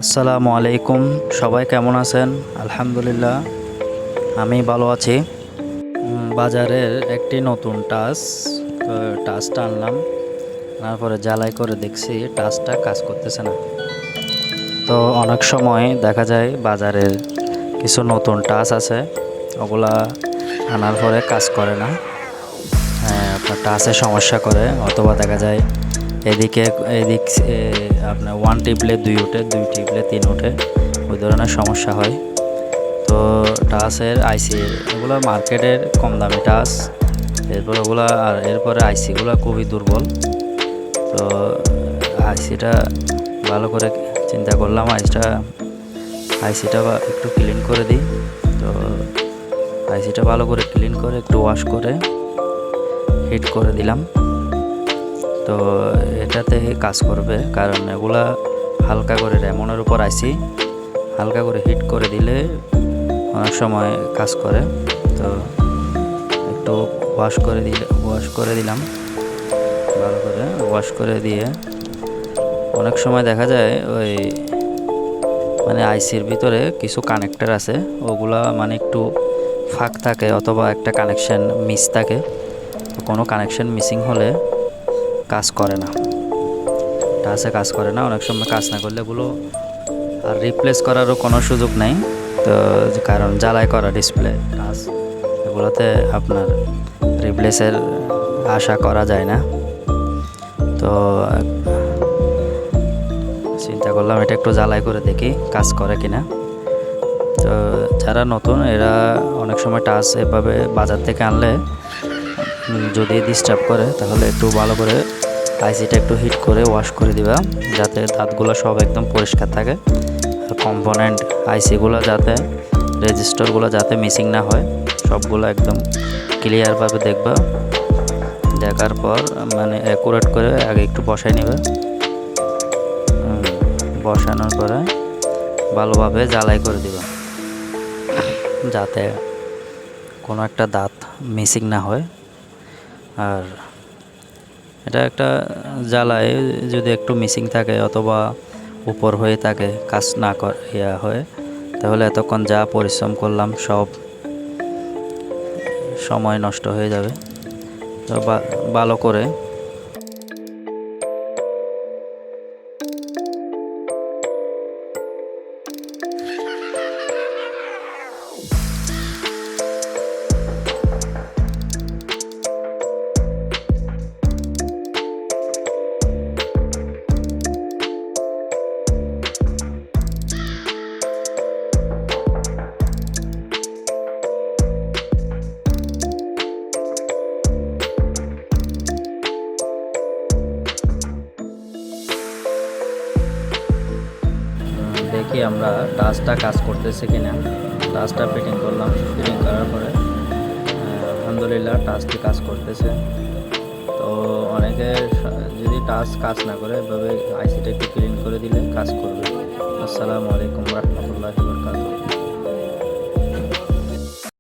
আসসালামু আলাইকুম। সবাই কেমন আছেন? আলহামদুলিল্লাহ আমি ভালো আছি। বাজারের একটি নতুন টাচটা আনলাম। তারপরে জ্বালাই করে দেখছি টাচটা কাজ করতেছে না। তো অনেক সময় দেখা যায় বাজারের কিছু নতুন টাচ আছে, ওগুলা আনার পরে কাজ করে না। আপনার টাচে সমস্যা করে, অথবা দেখা যায় এদিকে এদিক আপনার ওয়ান টিপলে দুই ওঠে, দুই টিপলে তিন ওঠে, ওই ধরনের সমস্যা হয়। তো টাচের আইসি এগুলো মার্কেটের কম দামি টাচ, এরপর ওগুলা আর এরপরে আইসিগুলো খুবই দুর্বল। তো আইসিটা ভালো করে চিন্তা করলাম, আইসিটা একটু ক্লিন করে দিই। তো আইসিটা ভালো করে ক্লিন করে একটু ওয়াশ করে হিট করে দিলাম। তো এটাতে কাজ করবে, কারণ এগুলা হালকা করে র্যামনের উপর আইসি হালকা করে হিট করে দিলে অনেক সময় কাজ করে। তো একটু ওয়াশ করে দিলাম ভালো করে ওয়াশ করে দিয়ে। অনেক সময় দেখা যায় ওই আইসির ভিতরে কিছু কানেক্টর আছে, ওগুলা একটু ফাঁক থাকে, অথবা একটা কানেকশন মিস থাকে। তো কোনো কানেকশন মিসিং হলে কাজ করে না, টাচে কাজ করে না। অনেক সময় কাজ না করলে এগুলো আর রিপ্লেস করারও কোনো সুযোগ নেই। তো কারণ জ্বালাই করা ডিসপ্লে টাচ, এগুলোতে আপনার রিপ্লেসের আশা করা যায় না। তো চিন্তা করলাম এটা একটু জ্বালাই করে দেখি কাজ করে কিনা। তো যারা নতুন এরা অনেক সময় টাচ এভাবে বাজার থেকে আনলে যদি ডিস্টার্ব করে, তাহলে একটু ভালো করে আইসিটা একটু হিট করে ওয়াশ করে দিবা, যাতে দাঁতগুলো সব একদম পরিষ্কার থাকে। আর কম্পোনেন্ট আইসিগুলো যাতে, রেজিস্টারগুলো যাতে মিসিং না হয়, সবগুলো একদম ক্লিয়ারভাবে দেখবা। দেখার পর অ্যাকুরেট করে আগে একটু বসাই নেবে। বসানোর পরে ভালোভাবে জ্বালাই করে দিবা, যাতে কোনো একটা দাঁত মিসিং না হয়। আর এটা একটা জ্বালায় যদি একটু মিসিং থাকে অথবা উপর হয়ে থাকে, কাজ না হয়, তাহলে এতক্ষণ যা পরিশ্রম করলাম সব সময় নষ্ট হয়ে যাবে। তো ভালো করে দেখি আমরা টাচটা কাজ করতেছে কিনা। টাচটা ফিটিং করলাম, ফিটিং করার পরে আলহামদুলিল্লাহ টাচটি কাজ করতেছে। তো অনেকে যদি টাচ কাজ না করে এভাবে আইসিটা একটু ক্লিন করে দিলে কাজ করবে। আসসালামু আলাইকুম রহমতুল্লাহি ওয়া বারাকাতুহু।